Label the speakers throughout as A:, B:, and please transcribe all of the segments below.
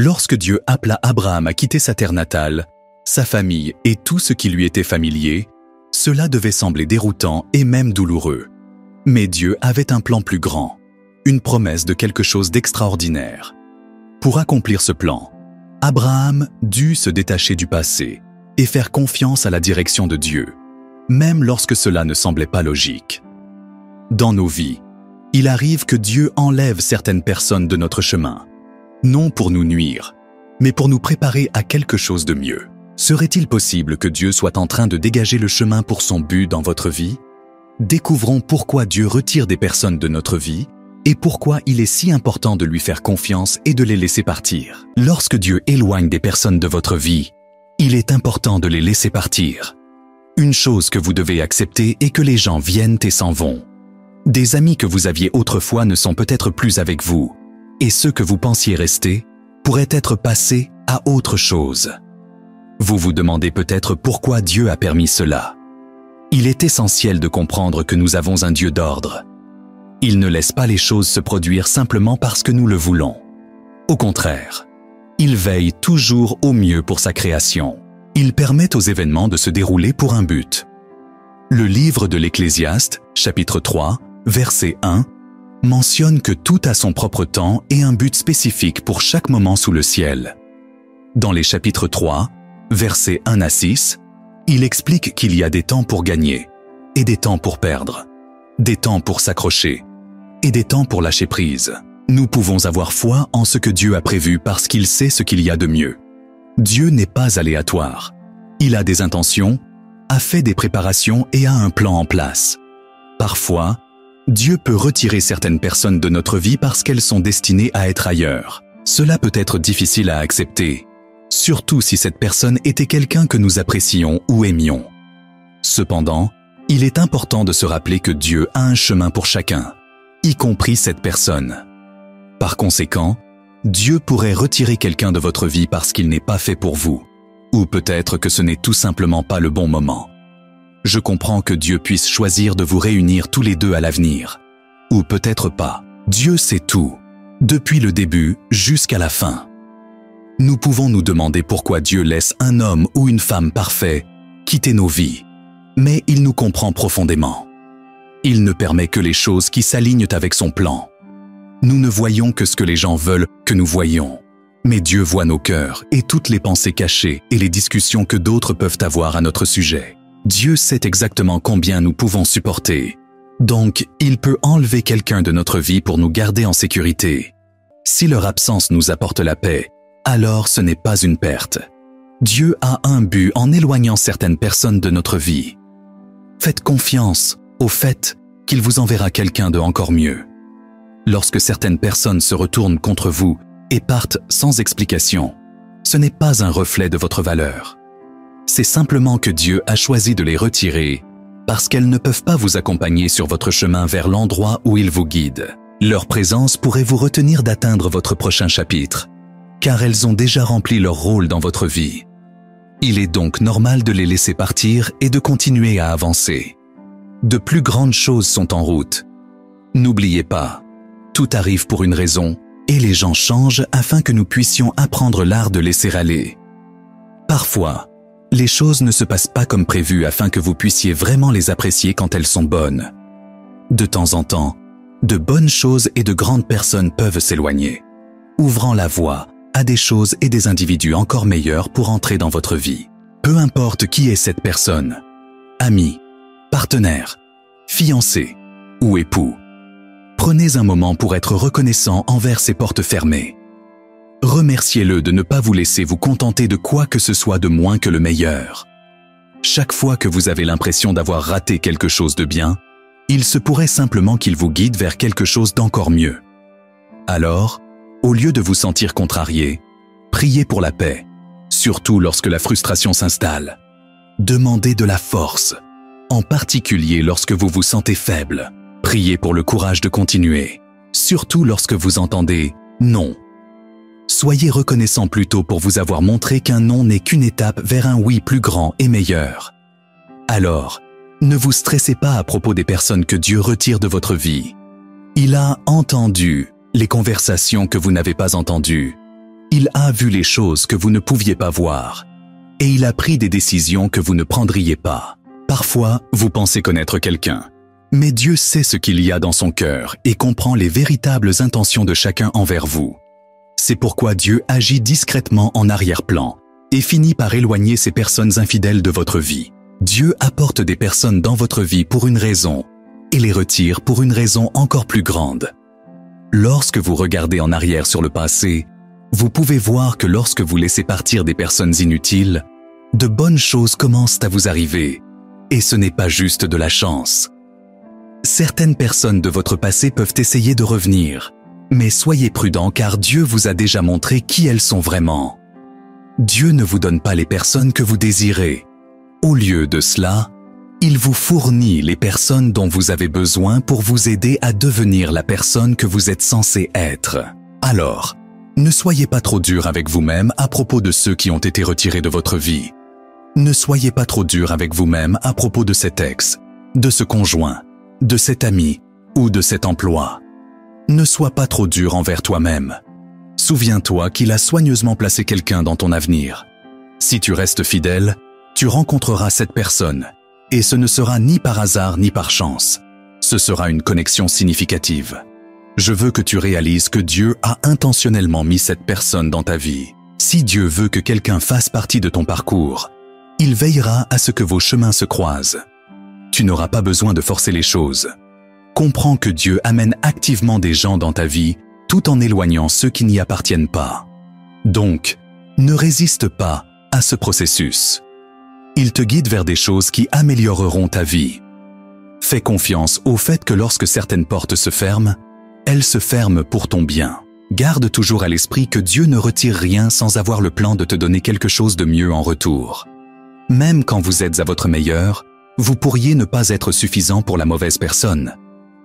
A: Lorsque Dieu appela Abraham à quitter sa terre natale, sa famille et tout ce qui lui était familier, cela devait sembler déroutant et même douloureux. Mais Dieu avait un plan plus grand, une promesse de quelque chose d'extraordinaire. Pour accomplir ce plan, Abraham dut se détacher du passé et faire confiance à la direction de Dieu, même lorsque cela ne semblait pas logique. Dans nos vies, il arrive que Dieu enlève certaines personnes de notre chemin, non pour nous nuire, mais pour nous préparer à quelque chose de mieux. Serait-il possible que Dieu soit en train de dégager le chemin pour son but dans votre vie? Découvrons pourquoi Dieu retire des personnes de notre vie et pourquoi il est si important de lui faire confiance et de les laisser partir. Lorsque Dieu éloigne des personnes de votre vie, il est important de les laisser partir. Une chose que vous devez accepter est que les gens viennent et s'en vont. Des amis que vous aviez autrefois ne sont peut-être plus avec vous, et ceux que vous pensiez rester pourraient être passés à autre chose. Vous vous demandez peut-être pourquoi Dieu a permis cela. Il est essentiel de comprendre que nous avons un Dieu d'ordre. Il ne laisse pas les choses se produire simplement parce que nous le voulons. Au contraire, il veille toujours au mieux pour sa création. Il permet aux événements de se dérouler pour un but. Le livre de l'Ecclésiaste, chapitre 3, verset 1, mentionne que tout a son propre temps et un but spécifique pour chaque moment sous le ciel. Dans les chapitres 3, versets 1 à 6, il explique qu'il y a des temps pour gagner et des temps pour perdre, des temps pour s'accrocher et des temps pour lâcher prise. Nous pouvons avoir foi en ce que Dieu a prévu parce qu'il sait ce qu'il y a de mieux. Dieu n'est pas aléatoire. Il a des intentions, a fait des préparations et a un plan en place. Parfois, Dieu peut retirer certaines personnes de notre vie parce qu'elles sont destinées à être ailleurs. Cela peut être difficile à accepter, surtout si cette personne était quelqu'un que nous apprécions ou aimions. Cependant, il est important de se rappeler que Dieu a un chemin pour chacun, y compris cette personne. Par conséquent, Dieu pourrait retirer quelqu'un de votre vie parce qu'il n'est pas fait pour vous, ou peut-être que ce n'est tout simplement pas le bon moment. Je comprends que Dieu puisse choisir de vous réunir tous les deux à l'avenir, ou peut-être pas. Dieu sait tout, depuis le début jusqu'à la fin. Nous pouvons nous demander pourquoi Dieu laisse un homme ou une femme parfait quitter nos vies, mais il nous comprend profondément. Il ne permet que les choses qui s'alignent avec son plan. Nous ne voyons que ce que les gens veulent que nous voyons, mais Dieu voit nos cœurs et toutes les pensées cachées et les discussions que d'autres peuvent avoir à notre sujet. Dieu sait exactement combien nous pouvons supporter, donc il peut enlever quelqu'un de notre vie pour nous garder en sécurité. Si leur absence nous apporte la paix, alors ce n'est pas une perte. Dieu a un but en éloignant certaines personnes de notre vie. Faites confiance au fait qu'il vous enverra quelqu'un de encore mieux. Lorsque certaines personnes se retournent contre vous et partent sans explication, ce n'est pas un reflet de votre valeur. C'est simplement que Dieu a choisi de les retirer parce qu'elles ne peuvent pas vous accompagner sur votre chemin vers l'endroit où il vous guide. Leur présence pourrait vous retenir d'atteindre votre prochain chapitre, car elles ont déjà rempli leur rôle dans votre vie. Il est donc normal de les laisser partir et de continuer à avancer. De plus grandes choses sont en route. N'oubliez pas, tout arrive pour une raison et les gens changent afin que nous puissions apprendre l'art de laisser aller. Parfois, les choses ne se passent pas comme prévu afin que vous puissiez vraiment les apprécier quand elles sont bonnes. De temps en temps, de bonnes choses et de grandes personnes peuvent s'éloigner, ouvrant la voie à des choses et des individus encore meilleurs pour entrer dans votre vie. Peu importe qui est cette personne, ami, partenaire, fiancé ou époux, prenez un moment pour être reconnaissant envers ces portes fermées. Remerciez-le de ne pas vous laisser vous contenter de quoi que ce soit de moins que le meilleur. Chaque fois que vous avez l'impression d'avoir raté quelque chose de bien, il se pourrait simplement qu'il vous guide vers quelque chose d'encore mieux. Alors, au lieu de vous sentir contrarié, priez pour la paix, surtout lorsque la frustration s'installe. Demandez de la force, en particulier lorsque vous vous sentez faible. Priez pour le courage de continuer, surtout lorsque vous entendez « non ». Soyez reconnaissant plutôt pour vous avoir montré qu'un non n'est qu'une étape vers un oui plus grand et meilleur. Alors, ne vous stressez pas à propos des personnes que Dieu retire de votre vie. Il a entendu les conversations que vous n'avez pas entendues. Il a vu les choses que vous ne pouviez pas voir. Et il a pris des décisions que vous ne prendriez pas. Parfois, vous pensez connaître quelqu'un. Mais Dieu sait ce qu'il y a dans son cœur et comprend les véritables intentions de chacun envers vous. C'est pourquoi Dieu agit discrètement en arrière-plan et finit par éloigner ces personnes infidèles de votre vie. Dieu apporte des personnes dans votre vie pour une raison et les retire pour une raison encore plus grande. Lorsque vous regardez en arrière sur le passé, vous pouvez voir que lorsque vous laissez partir des personnes inutiles, de bonnes choses commencent à vous arriver, et ce n'est pas juste de la chance. Certaines personnes de votre passé peuvent essayer de revenir, mais soyez prudents car Dieu vous a déjà montré qui elles sont vraiment. Dieu ne vous donne pas les personnes que vous désirez. Au lieu de cela, il vous fournit les personnes dont vous avez besoin pour vous aider à devenir la personne que vous êtes censé être. Alors, ne soyez pas trop dur avec vous-même à propos de ceux qui ont été retirés de votre vie. Ne soyez pas trop dur avec vous-même à propos de cet ex, de ce conjoint, de cet ami ou de cet emploi. Ne sois pas trop dur envers toi-même. Souviens-toi qu'il a soigneusement placé quelqu'un dans ton avenir. Si tu restes fidèle, tu rencontreras cette personne, et ce ne sera ni par hasard ni par chance. Ce sera une connexion significative. Je veux que tu réalises que Dieu a intentionnellement mis cette personne dans ta vie. Si Dieu veut que quelqu'un fasse partie de ton parcours, il veillera à ce que vos chemins se croisent. Tu n'auras pas besoin de forcer les choses. Comprends que Dieu amène activement des gens dans ta vie tout en éloignant ceux qui n'y appartiennent pas. Donc, ne résiste pas à ce processus. Il te guide vers des choses qui amélioreront ta vie. Fais confiance au fait que lorsque certaines portes se ferment, elles se ferment pour ton bien. Garde toujours à l'esprit que Dieu ne retire rien sans avoir le plan de te donner quelque chose de mieux en retour. Même quand vous êtes à votre meilleur, vous pourriez ne pas être suffisant pour la mauvaise personne.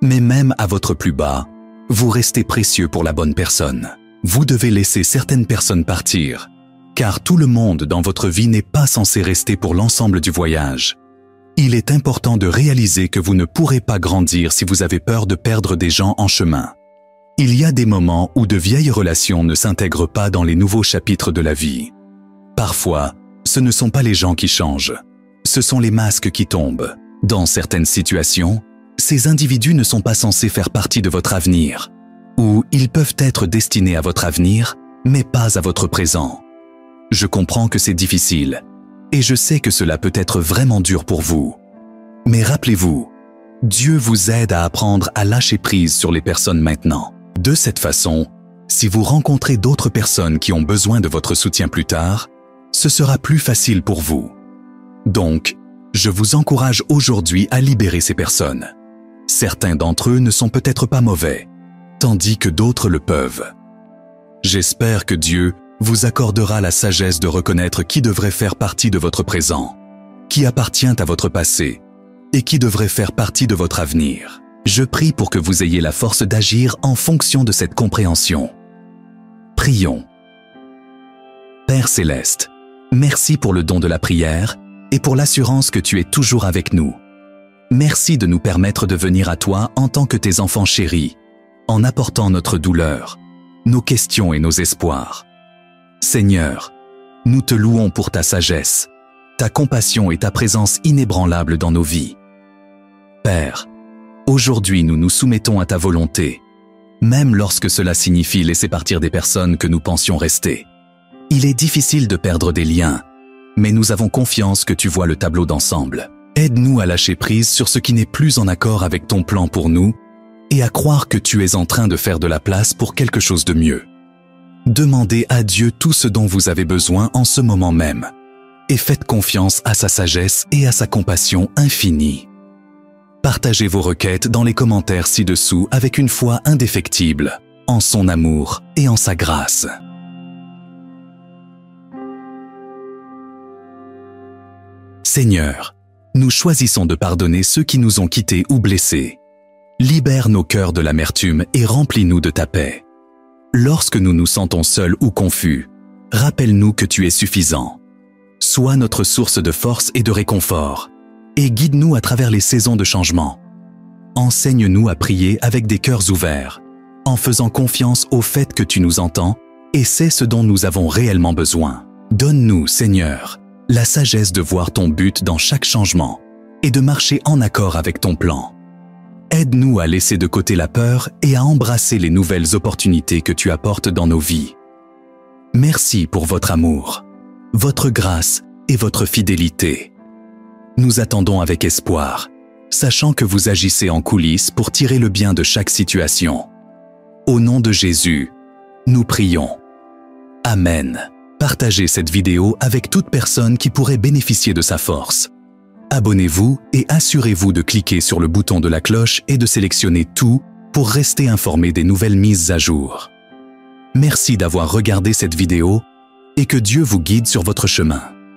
A: Mais même à votre plus bas, vous restez précieux pour la bonne personne. Vous devez laisser certaines personnes partir, car tout le monde dans votre vie n'est pas censé rester pour l'ensemble du voyage. Il est important de réaliser que vous ne pourrez pas grandir si vous avez peur de perdre des gens en chemin. Il y a des moments où de vieilles relations ne s'intègrent pas dans les nouveaux chapitres de la vie. Parfois, ce ne sont pas les gens qui changent, ce sont les masques qui tombent. Dans certaines situations, ces individus ne sont pas censés faire partie de votre avenir, ou ils peuvent être destinés à votre avenir, mais pas à votre présent. Je comprends que c'est difficile, et je sais que cela peut être vraiment dur pour vous. Mais rappelez-vous, Dieu vous aide à apprendre à lâcher prise sur les personnes maintenant. De cette façon, si vous rencontrez d'autres personnes qui ont besoin de votre soutien plus tard, ce sera plus facile pour vous. Donc, je vous encourage aujourd'hui à libérer ces personnes. Certains d'entre eux ne sont peut-être pas mauvais, tandis que d'autres le peuvent. J'espère que Dieu vous accordera la sagesse de reconnaître qui devrait faire partie de votre présent, qui appartient à votre passé et qui devrait faire partie de votre avenir. Je prie pour que vous ayez la force d'agir en fonction de cette compréhension. Prions. Père Céleste, merci pour le don de la prière et pour l'assurance que tu es toujours avec nous. Merci de nous permettre de venir à toi en tant que tes enfants chéris, en apportant notre douleur, nos questions et nos espoirs. Seigneur, nous te louons pour ta sagesse, ta compassion et ta présence inébranlable dans nos vies. Père, aujourd'hui nous nous soumettons à ta volonté, même lorsque cela signifie laisser partir des personnes que nous pensions rester. Il est difficile de perdre des liens, mais nous avons confiance que tu vois le tableau d'ensemble. Aide-nous à lâcher prise sur ce qui n'est plus en accord avec ton plan pour nous et à croire que tu es en train de faire de la place pour quelque chose de mieux. Demandez à Dieu tout ce dont vous avez besoin en ce moment même et faites confiance à sa sagesse et à sa compassion infinie. Partagez vos requêtes dans les commentaires ci-dessous avec une foi indéfectible, en son amour et en sa grâce. Seigneur, nous choisissons de pardonner ceux qui nous ont quittés ou blessés. Libère nos cœurs de l'amertume et remplis-nous de ta paix. Lorsque nous nous sentons seuls ou confus, rappelle-nous que tu es suffisant. Sois notre source de force et de réconfort, et guide-nous à travers les saisons de changement. Enseigne-nous à prier avec des cœurs ouverts, en faisant confiance au fait que tu nous entends Et c'est ce dont nous avons réellement besoin. Donne-nous, Seigneur, la sagesse de voir ton but dans chaque changement et de marcher en accord avec ton plan. Aide-nous à laisser de côté la peur et à embrasser les nouvelles opportunités que tu apportes dans nos vies. Merci pour votre amour, votre grâce et votre fidélité. Nous attendons avec espoir, sachant que vous agissez en coulisses pour tirer le bien de chaque situation. Au nom de Jésus, nous prions. Amen. Partagez cette vidéo avec toute personne qui pourrait bénéficier de sa force. Abonnez-vous et assurez-vous de cliquer sur le bouton de la cloche et de sélectionner tout pour rester informé des nouvelles mises à jour. Merci d'avoir regardé cette vidéo et que Dieu vous guide sur votre chemin.